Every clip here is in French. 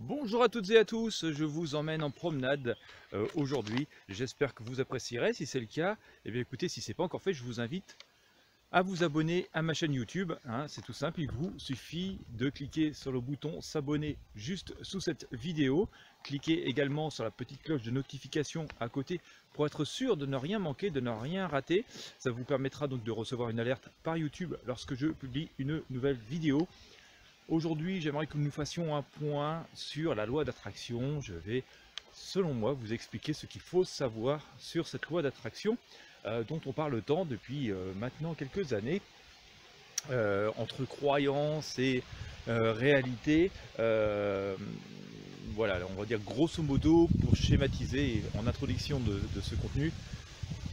Bonjour à toutes et à tous, je vous emmène en promenade aujourd'hui. J'espère que vous apprécierez. Si c'est le cas, eh bien écoutez, si ce n'est pas encore fait, je vous invite à vous abonner à ma chaîne YouTube. C'est tout simple, il vous suffit de cliquer sur le bouton s'abonner juste sous cette vidéo. Cliquez également sur la petite cloche de notification à côté pour être sûr de ne rien manquer, de ne rien rater. Ça vous permettra donc de recevoir une alerte par YouTube lorsque je publie une nouvelle vidéo. Aujourd'hui, j'aimerais que nous fassions un point sur la loi d'attraction. Je vais, selon moi, vous expliquer ce qu'il faut savoir sur cette loi d'attraction dont on parle tant depuis maintenant quelques années. Entre croyance et réalité, voilà, on va dire grosso modo, pour schématiser en introduction de ce contenu,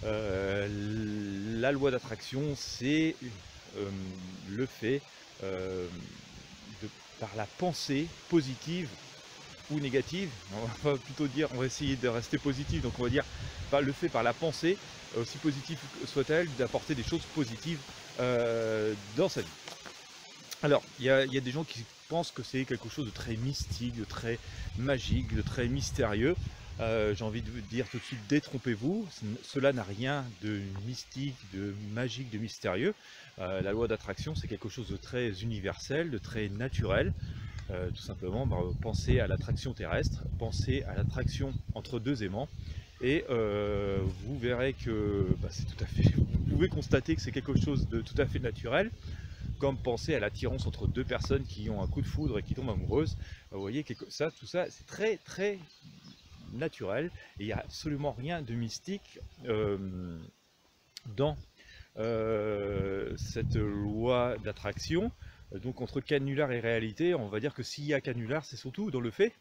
la loi d'attraction, c'est le fait par la pensée positive ou négative, on va plutôt dire, on va essayer de rester positif, donc on va dire le fait par la pensée, aussi positive soit-elle, d'apporter des choses positives dans sa vie. Alors, il y a des gens qui pensent que c'est quelque chose de très mystique, de très magique, de très mystérieux. J'ai envie de vous dire tout de suite, détrompez-vous, cela n'a rien de mystique, de magique, de mystérieux. La loi d'attraction, c'est quelque chose de très universel, de très naturel. Tout simplement, pensez à l'attraction terrestre, pensez à l'attraction entre deux aimants, et vous verrez que c'est tout à fait, vous pouvez constater que c'est quelque chose de tout à fait naturel, comme penser à l'attirance entre deux personnes qui ont un coup de foudre et qui tombent amoureuses. Vous voyez, tout ça c'est très très naturel, et il n'y a absolument rien de mystique dans cette loi d'attraction. Donc entre canular et réalité, on va dire que s'il y a canular, c'est surtout dans le fait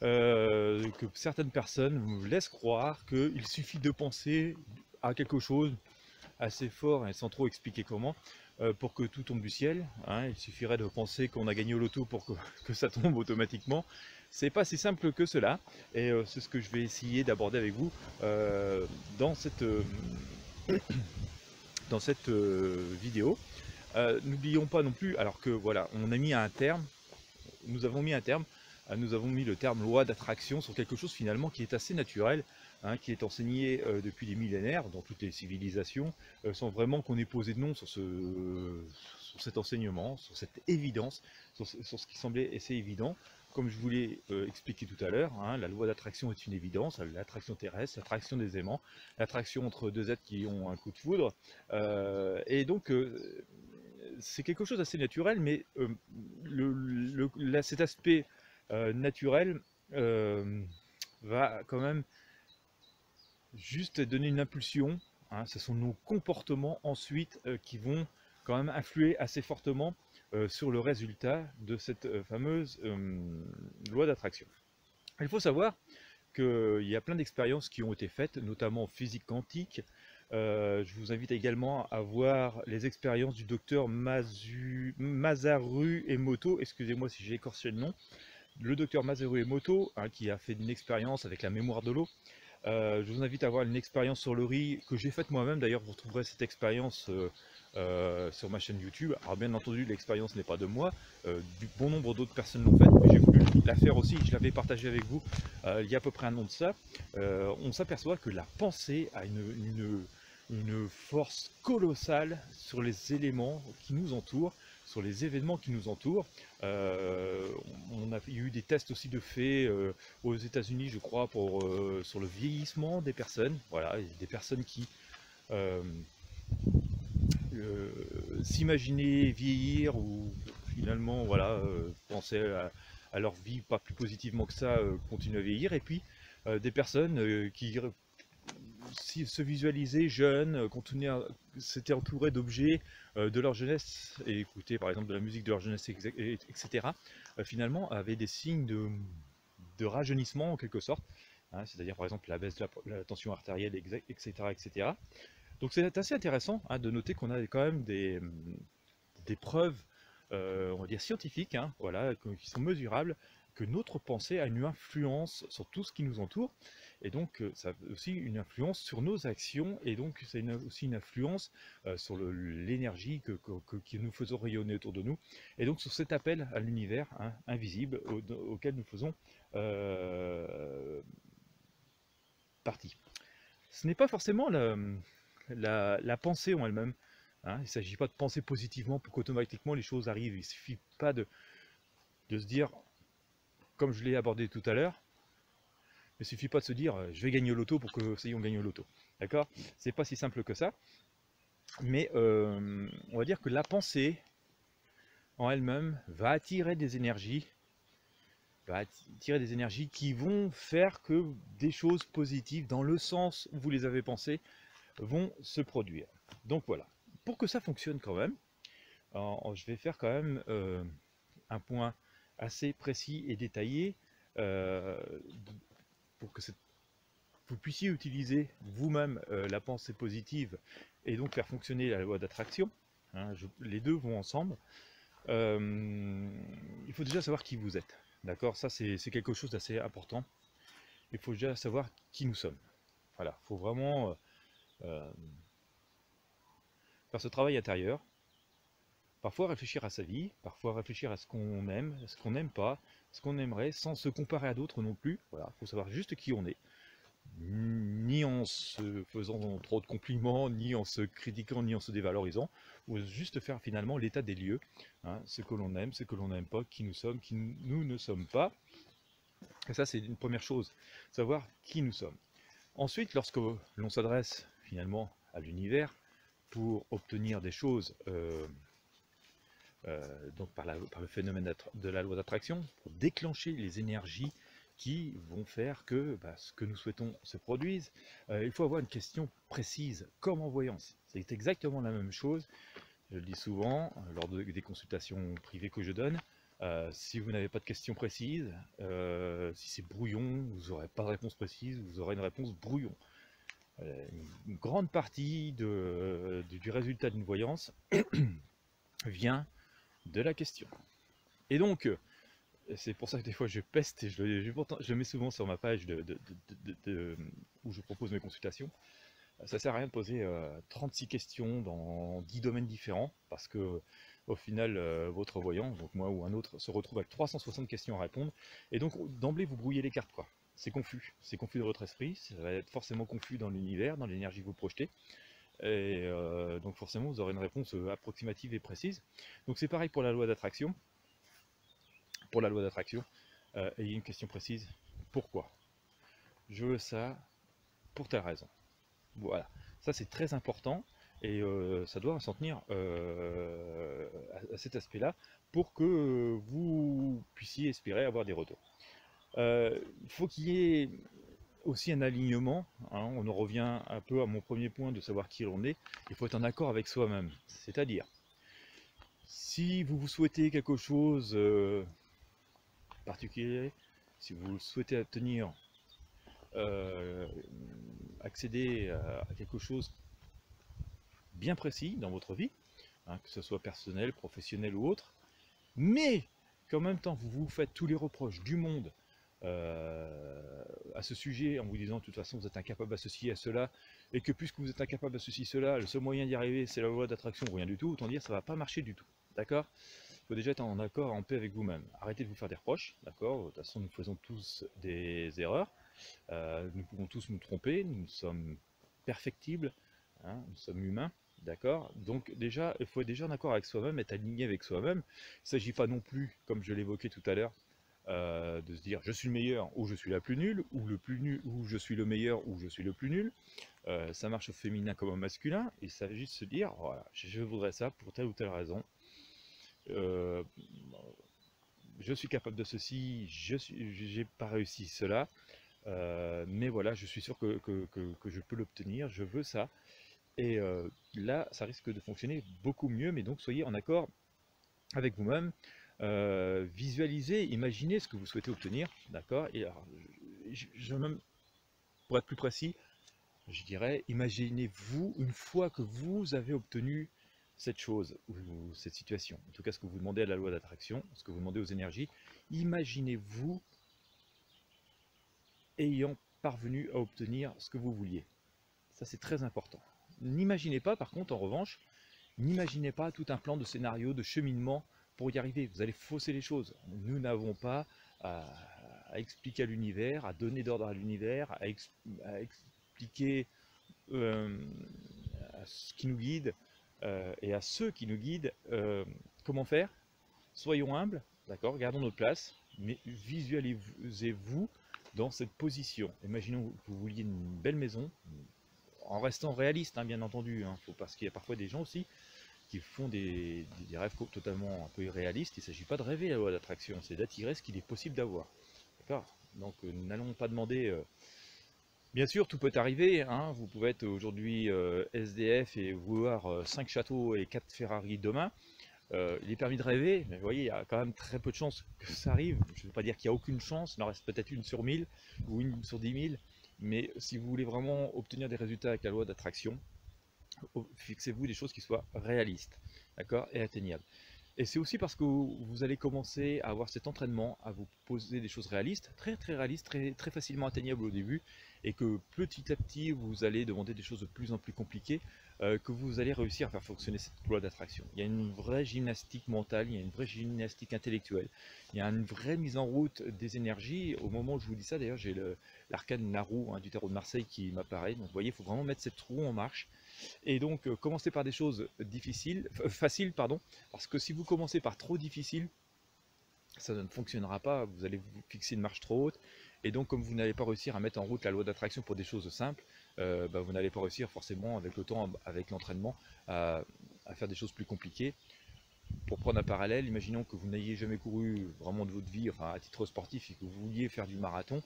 que certaines personnes vous laissent croire qu'il suffit de penser à quelque chose assez fort et sans trop expliquer comment pour que tout tombe du ciel. Il suffirait de penser qu'on a gagné au loto pour que ça tombe automatiquement. C'est pas si simple que cela, et c'est ce que je vais essayer d'aborder avec vous dans cette vidéo. N'oublions pas non plus, alors que voilà, on a mis un terme, nous avons mis le terme loi d'attraction sur quelque chose finalement qui est assez naturel, qui est enseigné depuis des millénaires dans toutes les civilisations, sans vraiment qu'on ait posé de nom sur cet enseignement, sur cette évidence, sur ce qui semblait assez évident. Comme je vous l'ai expliqué tout à l'heure, la loi d'attraction est une évidence, l'attraction terrestre, l'attraction des aimants, l'attraction entre deux êtres qui ont un coup de foudre, et donc c'est quelque chose d'assez naturel, mais cet aspect naturel va quand même juste donner une impulsion. Ce sont nos comportements ensuite qui vont quand même influer assez fortement sur le résultat de cette fameuse loi d'attraction. Il faut savoir qu'il y a plein d'expériences qui ont été faites, notamment en physique quantique. Je vous invite également à voir les expériences du docteur Masaru Emoto, excusez-moi si j'ai écorché le nom, le docteur Masaru Emoto, qui a fait une expérience avec la mémoire de l'eau. Je vous invite à voir une expérience sur le riz que j'ai faite moi-même. D'ailleurs, vous retrouverez cette expérience sur ma chaîne YouTube. Alors bien entendu, l'expérience n'est pas de moi, du bon nombre d'autres personnes l'ont faite, mais j'ai voulu la faire aussi, je l'avais partagé avec vous il y a à peu près un an de ça. On s'aperçoit que la pensée a une force colossale sur les éléments qui nous entourent, sur les événements qui nous entourent. On a eu des tests aussi de faits aux États-Unis, je crois, sur le vieillissement des personnes. Voilà, des personnes qui s'imaginer vieillir, ou finalement voilà, penser à leur vie pas plus positivement que ça, continuer à vieillir, et puis des personnes qui se visualisaient jeunes, s'étaient entourés d'objets de leur jeunesse et écoutaient par exemple de la musique de leur jeunesse, etc. Finalement avaient des signes de rajeunissement en quelque sorte, c'est-à-dire par exemple la baisse de la tension artérielle, etc., etc. Donc c'est assez intéressant de noter qu'on a quand même des preuves, on va dire scientifiques, voilà, qui sont mesurables, que notre pensée a une influence sur tout ce qui nous entoure, et donc ça a aussi une influence sur nos actions, et donc ça a aussi une influence sur l'énergie que nous faisons rayonner autour de nous, et donc sur cet appel à l'univers hein, invisible auquel nous faisons partie. Ce n'est pas forcément la pensée en elle-même. Hein, il ne s'agit pas de penser positivement pour qu'automatiquement les choses arrivent. Il ne suffit pas de se dire, comme je l'ai abordé tout à l'heure, il ne suffit pas de se dire je vais gagner au loto pour que ça y est, on gagne au loto. D'accord? C'est pas si simple que ça. Mais on va dire que la pensée en elle-même va attirer des énergies qui vont faire que des choses positives, dans le sens où vous les avez pensées, vont se produire. Donc voilà. Pour que ça fonctionne quand même, je vais faire quand même un point assez précis et détaillé pour que vous puissiez utiliser vous-même la pensée positive et donc faire fonctionner la loi d'attraction. Hein, les deux vont ensemble. Il faut déjà savoir qui vous êtes. D'accord? Ça, c'est quelque chose d'assez important. Il faut déjà savoir qui nous sommes. Voilà, il faut vraiment faire ce travail intérieur. Parfois réfléchir à sa vie, parfois réfléchir à ce qu'on aime, à ce qu'on n'aime pas, ce qu'on aimerait, sans se comparer à d'autres non plus. Voilà, il faut savoir juste qui on est. Ni en se faisant trop de compliments, ni en se critiquant, ni en se dévalorisant, ou juste faire finalement l'état des lieux, hein, ce que l'on aime, ce que l'on n'aime pas, qui nous sommes, qui nous ne sommes pas. Et ça, c'est une première chose, savoir qui nous sommes. Ensuite, lorsque l'on s'adresse finalement à l'univers pour obtenir des choses, donc par le phénomène de la loi d'attraction, pour déclencher les énergies qui vont faire que ce que nous souhaitons se produise, il faut avoir une question précise, comme en voyance. C'est exactement la même chose, je le dis souvent, lors des consultations privées que je donne, si vous n'avez pas de questions précises, si c'est brouillon, vous n'aurez pas de réponse précise, vous aurez une réponse brouillon. Une grande partie du résultat d'une voyance vient de la question. Et donc, c'est pour ça que des fois je peste et je le mets souvent sur ma page où je propose mes consultations. Ça sert à rien de poser 36 questions dans 10 domaines différents, parce que au final, votre voyant, donc moi ou un autre, se retrouve avec 360 questions à répondre, et donc d'emblée vous brouillez les cartes, quoi. C'est confus dans votre esprit, ça va être forcément confus dans l'univers, dans l'énergie que vous projetez, et donc forcément vous aurez une réponse approximative et précise. Donc c'est pareil pour la loi d'attraction. Pour la loi d'attraction, ayez une question précise. Pourquoi? Je veux ça pour telle raison. Voilà, ça c'est très important, et ça doit s'en tenir à cet aspect-là pour que vous puissiez espérer avoir des retours. Il faut qu'il y ait aussi un alignement, hein, on en revient un peu à mon premier point de savoir qui l'on est. Il faut être en accord avec soi-même, c'est-à-dire si vous souhaitez quelque chose particulier, si vous souhaitez obtenir accéder à quelque chose bien précis dans votre vie, hein, que ce soit personnel, professionnel ou autre, mais qu'en même temps vous vous faites tous les reproches du monde à ce sujet, en vous disant de toute façon vous êtes incapable à ceci, à cela, et que puisque vous êtes incapable à ceci, cela, le seul moyen d'y arriver c'est la loi d'attraction ou rien du tout, autant dire ça va pas marcher du tout, d'accord? Il faut déjà être en accord, en paix avec vous-même. Arrêtez de vous faire des reproches, d'accord? De toute façon nous faisons tous des erreurs, nous pouvons tous nous tromper, nous sommes perfectibles, hein, nous sommes humains, d'accord? Donc déjà, il faut être déjà en accord avec soi-même, être aligné avec soi-même. Il ne s'agit pas non plus, comme je l'évoquais tout à l'heure, de se dire je suis le meilleur ou je suis la plus nulle, ou le plus nul, ou je suis le meilleur ou je suis le plus nul. Ça marche au féminin comme au masculin. Il s'agit de se dire voilà, je voudrais ça pour telle ou telle raison. Je suis capable de ceci, j'ai pas réussi cela. Mais voilà, je suis sûr que je peux l'obtenir, je veux ça. Et là, ça risque de fonctionner beaucoup mieux, mais donc soyez en accord avec vous-même. Visualisez, imaginez ce que vous souhaitez obtenir, d'accord? Et alors, même, pour être plus précis, je dirais, imaginez-vous une fois que vous avez obtenu cette chose ou cette situation, en tout cas ce que vous demandez à la loi d'attraction, ce que vous demandez aux énergies, Imaginez-vous ayant parvenu à obtenir ce que vous vouliez. Ça, c'est très important. N'imaginez pas, par contre, en revanche, n'imaginez pas tout un plan de scénario, de cheminement pour y arriver. Vous allez fausser les choses. Nous n'avons pas à, à expliquer à l'univers, à donner d'ordre à l'univers, à expliquer euh, à ce qui nous guide et à ceux qui nous guident comment faire. Soyons humbles, d'accord, gardons notre place, mais visualisez-vous dans cette position. Imaginons que vous vouliez une belle maison, en restant réaliste, hein, bien entendu, hein, parce qu'il y a parfois des gens aussi qui font des rêves totalement un peu irréalistes. Il ne s'agit pas de rêver la loi d'attraction, c'est d'attirer ce qu'il est possible d'avoir. D'accord. Donc n'allons pas demander. Bien sûr, tout peut arriver. Hein, vous pouvez être aujourd'hui SDF et vouloir 5 châteaux et 4 Ferrari demain. Il est permis de rêver, mais vous voyez, il y a quand même très peu de chances que ça arrive. Je ne veux pas dire qu'il n'y a aucune chance, il en reste peut-être une sur 1000 ou une sur 10 000. Mais si vous voulez vraiment obtenir des résultats avec la loi d'attraction, fixez-vous des choses qui soient réalistes, d'accord, et atteignables. Et c'est aussi parce que vous allez commencer à avoir cet entraînement, à vous poser des choses réalistes, très très réalistes, très facilement atteignables au début, et que petit à petit vous allez demander des choses de plus en plus compliquées, que vous allez réussir à faire fonctionner cette loi d'attraction. Il y a une vraie gymnastique mentale, il y a une vraie gymnastique intellectuelle, il y a une vraie mise en route des énergies. Au moment où je vous dis ça, d'ailleurs, j'ai l'arcane Naru, hein, du tarot de Marseille qui m'apparaît. Donc vous voyez, il faut vraiment mettre cette roue en marche. Et donc, commencez par des choses difficiles, faciles, pardon, parce que si vous commencez par trop difficile, ça ne fonctionnera pas, vous allez vous fixer une marche trop haute, et donc comme vous n'allez pas réussir à mettre en route la loi d'attraction pour des choses simples, vous n'allez pas réussir forcément avec le temps, avec l'entraînement, à faire des choses plus compliquées. Pour prendre un parallèle, imaginons que vous n'ayez jamais couru vraiment de votre vie, enfin à titre sportif, et que vous vouliez faire du marathon.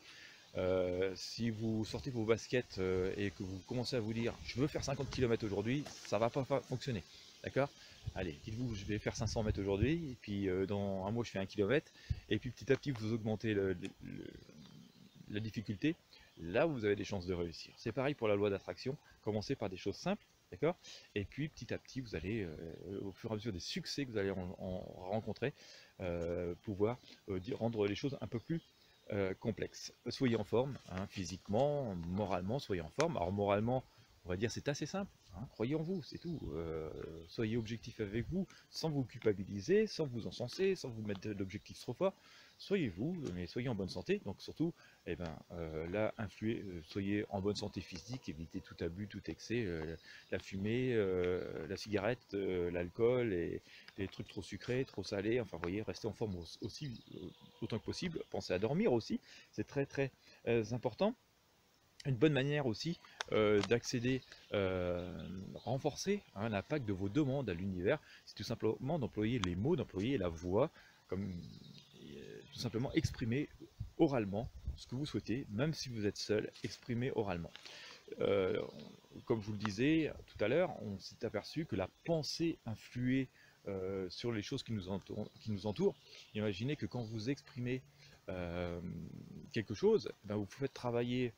Si vous sortez vos baskets et que vous commencez à vous dire je veux faire 50 km aujourd'hui, ça ne va pas fonctionner. D'accord. Allez, dites-vous je vais faire 500 mètres aujourd'hui, et puis dans un mois je fais 1 km, et puis petit à petit vous augmentez la difficulté. Là vous avez des chances de réussir. C'est pareil pour la loi d'attraction, commencez par des choses simples, d'accord, et puis petit à petit vous allez, au fur et à mesure des succès que vous allez en rencontrer, pouvoir rendre les choses un peu plus complexe. Soyez en forme, hein, physiquement, moralement, soyez en forme. Alors moralement, on va dire c'est assez simple, hein, croyez en vous, c'est tout. Soyez objectif avec vous, sans vous culpabiliser, sans vous encenser, sans vous mettre l'objectif trop fort. Soyez vous, mais soyez en bonne santé. Donc surtout, eh ben, là, influez, soyez en bonne santé physique, évitez tout abus, tout excès, la fumée, la cigarette, l'alcool, et les trucs trop sucrés, trop salés. Enfin, vous voyez, restez en forme aussi autant que possible. Pensez à dormir aussi, c'est très très important. Une bonne manière aussi d'accéder, renforcer, hein, l'impact de vos demandes à l'univers, c'est tout simplement d'employer les mots, d'employer la voix, comme tout simplement exprimer oralement ce que vous souhaitez, même si vous êtes seul, exprimez oralement. Euh, Comme je vous le disais tout à l'heure, on s'est aperçu que la pensée influait sur les choses qui nous entourent. Imaginez que quand vous exprimez euh, quelque chose, ben vous faites travailler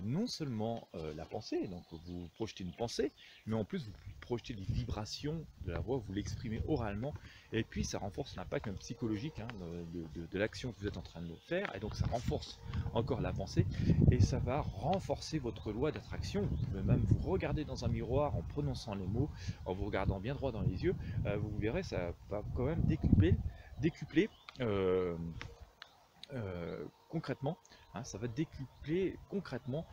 non seulement la pensée, donc vous projetez une pensée, mais en plus vous projetez les vibrations de la voix, vous l'exprimez oralement, et puis ça renforce l'impact même psychologique, hein, de l'action que vous êtes en train de faire, et donc ça renforce encore la pensée, et ça va renforcer votre loi d'attraction. Vous pouvez même vous regarder dans un miroir en prononçant les mots, en vous regardant bien droit dans les yeux, vous verrez, ça va quand même décupler concrètement, hein, ça va décupler concrètement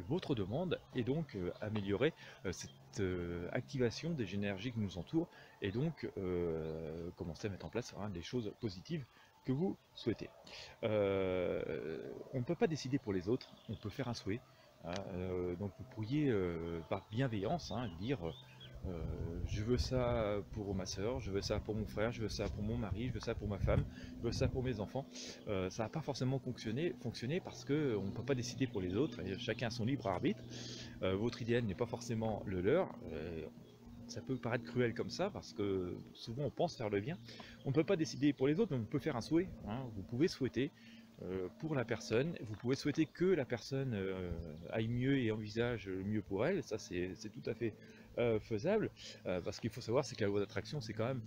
votre demande, et donc améliorer cette activation des énergies qui nous entourent, et donc commencer à mettre en place, hein, des choses positives que vous souhaitez. On ne peut pas décider pour les autres, on peut faire un souhait, hein, donc vous pourriez par bienveillance, hein, dire je veux ça pour ma soeur, je veux ça pour mon frère, je veux ça pour mon mari, je veux ça pour ma femme, je veux ça pour mes enfants. Ça va pas forcément fonctionner parce qu'on ne peut pas décider pour les autres, et chacun a son libre arbitre. Votre idéal n'est pas forcément le leur. Ça peut paraître cruel comme ça, parce que souvent on pense faire le bien. On ne peut pas décider pour les autres, mais on peut faire un souhait, hein. Vous pouvez souhaiter pour la personne, vous pouvez souhaiter que la personne aille mieux et envisage le mieux pour elle, ça c'est tout à fait faisable, parce qu'il faut savoir, c'est que la loi d'attraction, c'est quand même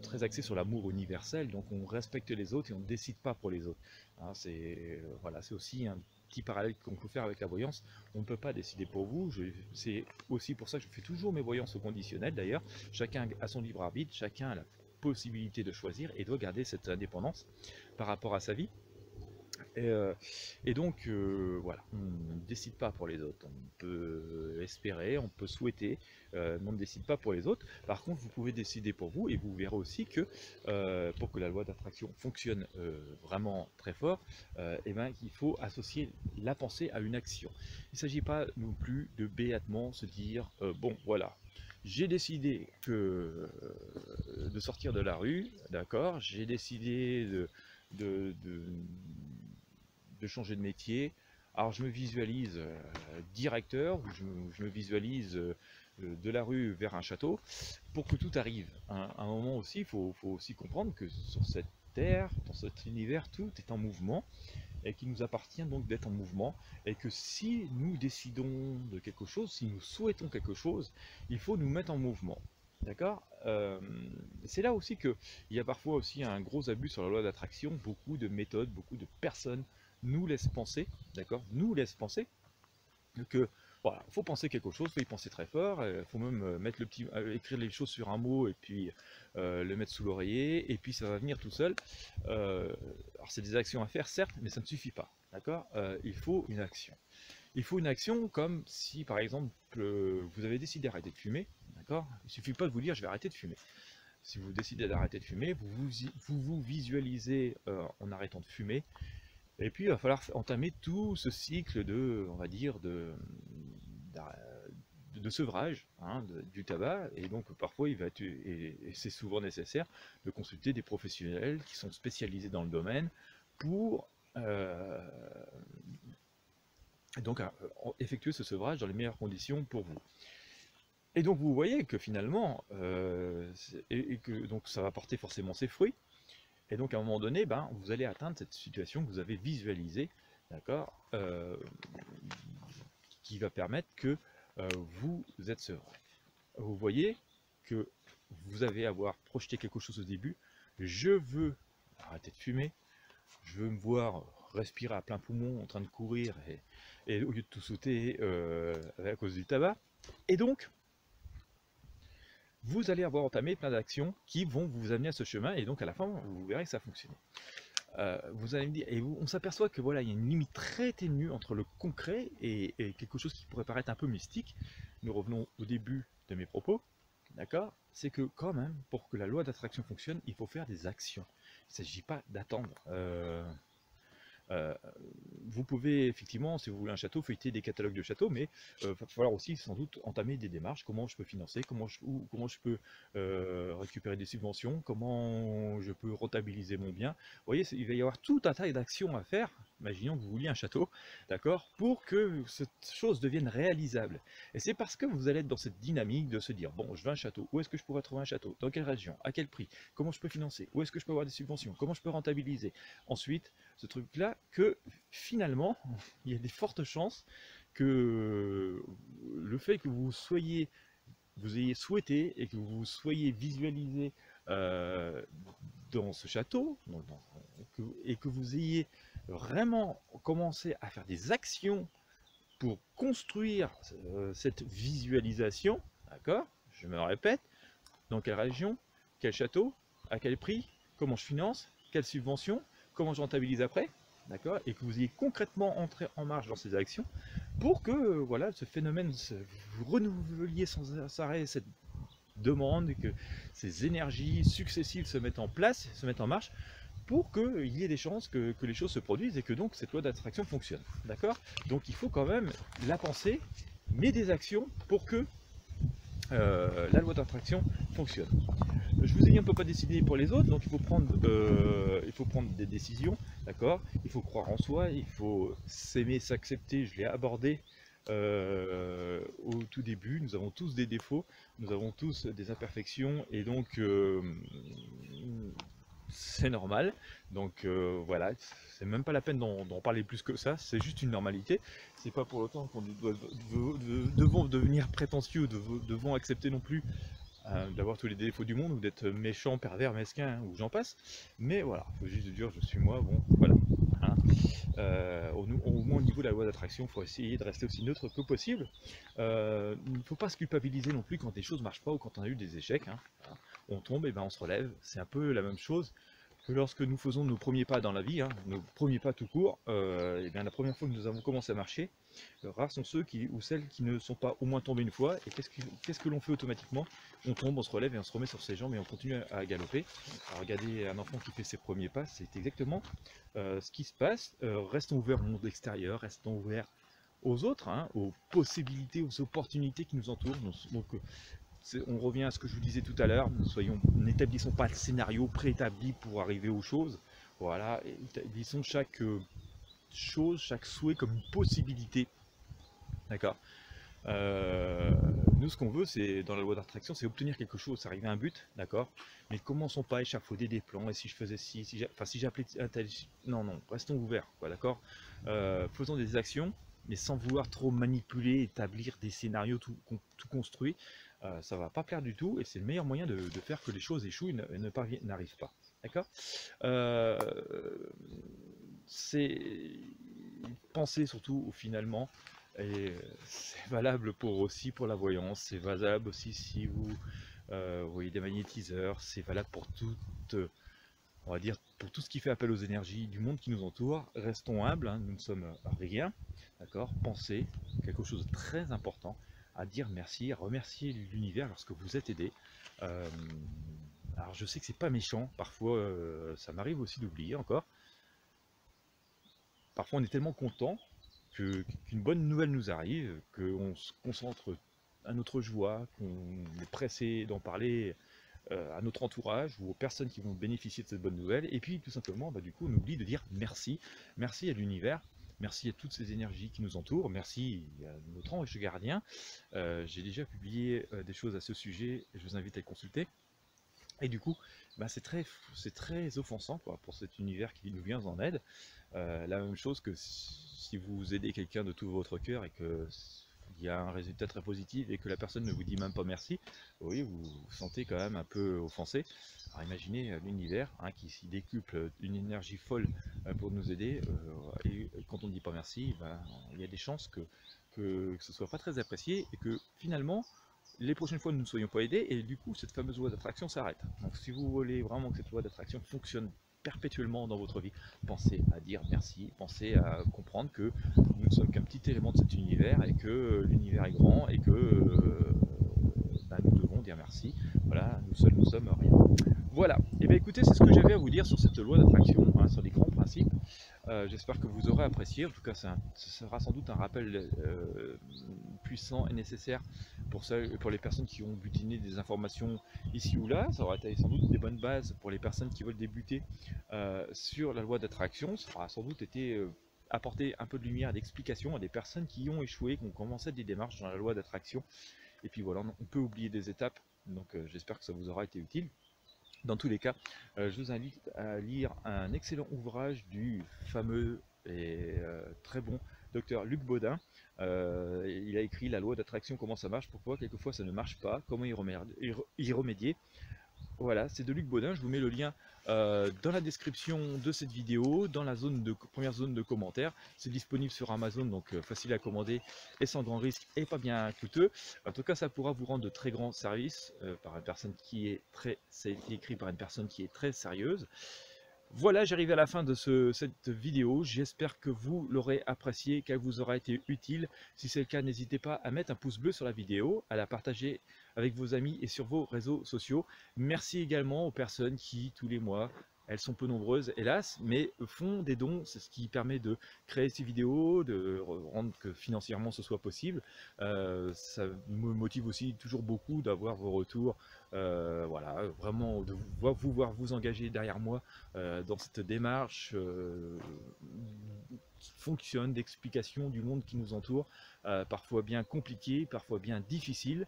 très axé sur l'amour universel, donc on respecte les autres et on ne décide pas pour les autres. Hein, voilà, c'est aussi un petit parallèle qu'on peut faire avec la voyance. On ne peut pas décider pour vous. C'est aussi pour ça que je fais toujours mes voyances au conditionnel. D'ailleurs, chacun a son libre arbitre, chacun a la possibilité de choisir et doit garder cette indépendance par rapport à sa vie. Et donc, voilà, on ne décide pas pour les autres. On peut espérer, on peut souhaiter, mais on ne décide pas pour les autres. Par contre, vous pouvez décider pour vous, et vous verrez aussi que pour que la loi d'attraction fonctionne vraiment très fort, eh ben, il faut associer la pensée à une action. Il ne s'agit pas non plus de béatement se dire, bon, voilà, j'ai décidé de sortir de la rue, d'accord, j'ai décidé de, de, de changer de métier. Alors je me visualise directeur, ou je me visualise de la rue vers un château, pour que tout arrive. À un moment aussi, faut aussi comprendre que sur cette terre, dans cet univers, tout est en mouvement, et qu'il nous appartient donc d'être en mouvement, et que si nous décidons de quelque chose, si nous souhaitons quelque chose, il faut nous mettre en mouvement. D'accord. C'est là aussi qu'il y a parfois aussi un gros abus sur la loi d'attraction. Beaucoup de méthodes, beaucoup de personnes nous laissent penser, d'accord, nous laissent penser que voilà, faut penser quelque chose, faut y penser très fort, faut même mettre écrire les choses sur un mot et puis le mettre sous l'oreiller, et puis ça va venir tout seul. Alors c'est des actions à faire, certes, mais ça ne suffit pas, d'accord. Il faut une action. Il faut une action comme si, par exemple, vous avez décidé d'arrêter de fumer, d'accord. Il ne suffit pas de vous dire je vais arrêter de fumer. Si vous décidez d'arrêter de fumer, vous visualisez en arrêtant de fumer. Et puis il va falloir entamer tout ce cycle de, on va dire, de sevrage, hein, du tabac. Et donc parfois il va être, et c'est souvent nécessaire, de consulter des professionnels qui sont spécialisés dans le domaine pour donc effectuer ce sevrage dans les meilleures conditions pour vous. Et donc vous voyez que finalement, et que donc ça va porter forcément ses fruits. Et donc à un moment donné, ben, vous allez atteindre cette situation que vous avez visualisée, d'accord, qui va permettre que vous êtes serein. Vous voyez que vous avez avoir projeté quelque chose au début. Je veux arrêter de fumer, je veux me voir respirer à plein poumon en train de courir et au lieu de tout sauter à cause du tabac. Et donc, vous allez avoir entamé plein d'actions qui vont vous amener à ce chemin, et donc à la fin, vous verrez que ça fonctionne. Vous allez me dire, et on s'aperçoit que voilà, il y a une limite très ténue entre le concret et quelque chose qui pourrait paraître un peu mystique. Nous revenons au début de mes propos, d'accord. C'est que quand même, pour que la loi d'attraction fonctionne, il faut faire des actions. Il ne s'agit pas d'attendre. Euh, vous pouvez effectivement, si vous voulez un château, feuilleter des catalogues de châteaux, mais il va falloir aussi sans doute entamer des démarches. Comment je peux financer, comment je peux récupérer des subventions, comment je peux rentabiliser mon bien. Vous voyez, il va y avoir tout un tas d'actions à faire. Imaginons que vous vouliez un château, d'accord, pour que cette chose devienne réalisable. Et c'est parce que vous allez être dans cette dynamique de se dire, bon, je veux un château, où est-ce que je pourrais trouver un château, dans quelle région, à quel prix, comment je peux financer, où est-ce que je peux avoir des subventions, comment je peux rentabiliser. Ensuite, ce truc-là, que finalement, il y a des fortes chances que le fait que vous ayez souhaité et que vous soyez visualisé dans ce château, et que vous ayez vraiment commencé à faire des actions pour construire cette visualisation, d'accord? Je me répète, dans quelle région, quel château, à quel prix, comment je finance, quelle subvention, comment je rentabilise après, d'accord, et que vous ayez concrètement entré en marche dans ces actions pour que voilà, ce phénomène, vous renouveliez sans arrêt cette demande, et que ces énergies successives se mettent en place, se mettent en marche, pour qu'il y ait des chances que les choses se produisent et que donc cette loi d'attraction fonctionne. D'accord. Donc il faut quand même la penser, mais des actions pour que la loi d'attraction fonctionne. Je vous ai dit, on ne peut pas décider pour les autres, donc il faut prendre des décisions, d'accord. Il faut croire en soi, il faut s'aimer, s'accepter. Je l'ai abordé au tout début. Nous avons tous des défauts, nous avons tous des imperfections, et donc c'est normal. Donc voilà, c'est même pas la peine d'en parler plus que ça, c'est juste une normalité. C'est pas pour autant qu'on devons devenir prétentieux, devons accepter non plus d'avoir tous les défauts du monde ou d'être méchant, pervers, mesquin, ou j'en passe. Mais voilà, faut juste dire je suis moi, bon, voilà. Hein. Au moins au niveau de la loi d'attraction, il faut essayer de rester aussi neutre que possible. Il ne faut pas se culpabiliser non plus quand des choses ne marchent pas ou quand on a eu des échecs. Hein. On tombe et ben on se relève. C'est un peu la même chose que lorsque nous faisons nos premiers pas dans la vie, hein, nos premiers pas tout court. Et bien la première fois que nous avons commencé à marcher, rares sont ceux qui, ou celles qui ne sont pas au moins tombés une fois. Et qu'est-ce que l'on fait automatiquement? On tombe, on se relève et on se remet sur ses jambes et on continue à galoper. Alors, regardez un enfant qui fait ses premiers pas, c'est exactement ce qui se passe. Restons ouverts au monde extérieur, restons ouverts aux autres, hein, aux possibilités, aux opportunités qui nous entourent. Donc on revient à ce que je vous disais tout à l'heure, n'établissons pas de scénario préétabli pour arriver aux choses. Voilà, établissons chaque chose, chaque souhait comme une possibilité. D'accord. Nous, ce qu'on veut, c'est dans la loi d'attraction, c'est obtenir quelque chose, arriver à un but, d'accord. Mais commençons pas à échafauder des plans. Et si je faisais ci, si j'appelais un tel, non, restons ouverts, quoi, d'accord. Faisons des actions, mais sans vouloir trop manipuler, établir des scénarios tout construits. Ça va pas plaire du tout, et c'est le meilleur moyen de faire que les choses échouent et n'arrivent pas, d'accord. C'est penser surtout finalement. Et c'est valable aussi pour la voyance, c'est valable aussi si vous voyez des magnétiseurs, c'est valable pour on va dire, pour tout ce qui fait appel aux énergies du monde qui nous entoure. Restons humbles, hein, nous ne sommes rien, d'accord. Pensez quelque chose de très important, à dire merci, à remercier l'univers lorsque vous êtes aidé. Alors je sais que c'est pas méchant, parfois ça m'arrive aussi d'oublier encore. Parfois on est tellement content qu'une bonne nouvelle nous arrive, qu'on se concentre à notre joie, qu'on est pressé d'en parler à notre entourage ou aux personnes qui vont bénéficier de cette bonne nouvelle, et puis tout simplement, du coup, on oublie de dire merci. Merci à l'univers, merci à toutes ces énergies qui nous entourent, merci à notre ange gardien. J'ai déjà publié des choses à ce sujet, et je vous invite à les consulter. Et du coup, c'est très offensant, quoi, pour cet univers qui nous vient en aide. La même chose que si vous aidez quelqu'un de tout votre cœur et qu'il y a un résultat très positif et que la personne ne vous dit même pas merci, oui, vous vous sentez quand même un peu offensé. Alors imaginez l'univers, hein, qui s'y décuple d'une énergie folle pour nous aider, et quand on ne dit pas merci, il y a des chances que ce ne soit pas très apprécié et que finalement, les prochaines fois nous ne soyons pas aidés et du coup cette fameuse loi d'attraction s'arrête. Donc si vous voulez vraiment que cette loi d'attraction fonctionne perpétuellement dans votre vie, pensez à dire merci, pensez à comprendre que nous ne sommes qu'un petit élément de cet univers et que l'univers est grand et que nous devons dire merci. Voilà, nous seuls nous sommes rien. Voilà, et bien écoutez, c'est ce que j'avais à vous dire sur cette loi d'attraction, hein, sur les grands principes. J'espère que vous aurez apprécié. En tout cas, ce sera sans doute un rappel puissant et nécessaire pour les personnes qui ont butiné des informations ici ou là. Ça aura été sans doute des bonnes bases pour les personnes qui veulent débuter sur la loi d'attraction. Ça aura sans doute été apporter un peu de lumière, d'explication à des personnes qui ont échoué, qui ont commencé des démarches dans la loi d'attraction. Et puis voilà, on peut oublier des étapes. Donc j'espère que ça vous aura été utile. Dans tous les cas, je vous invite à lire un excellent ouvrage du fameux et très bon docteur Luc Baudin. Il a écrit La loi d'attraction, comment ça marche, pourquoi quelquefois ça ne marche pas, comment y remédier. Voilà, c'est de Luc Baudin, je vous mets le lien dans la description de cette vidéo, dans la première zone de commentaires. C'est disponible sur Amazon, donc facile à commander et sans grand risque et pas bien coûteux. En tout cas, ça pourra vous rendre de très grands services par une personne ça a été écrit par une personne qui est très sérieuse. Voilà, j'arrive à la fin de cette vidéo. J'espère que vous l'aurez appréciée, qu'elle vous aura été utile. Si c'est le cas, n'hésitez pas à mettre un pouce bleu sur la vidéo, à la partager avec vos amis et sur vos réseaux sociaux. Merci également aux personnes qui, tous les mois, elles sont peu nombreuses, hélas, mais font des dons. C'est ce qui permet de créer ces vidéos, de rendre que financièrement ce soit possible. Ça me motive aussi toujours beaucoup d'avoir vos retours. Voilà, vraiment de vous voir vous engager derrière moi dans cette démarche qui fonctionne d'explication du monde qui nous entoure, parfois bien compliqué, parfois bien difficile.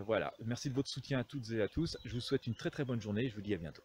Voilà, merci de votre soutien à toutes et à tous. Je vous souhaite une très très bonne journée et je vous dis à bientôt.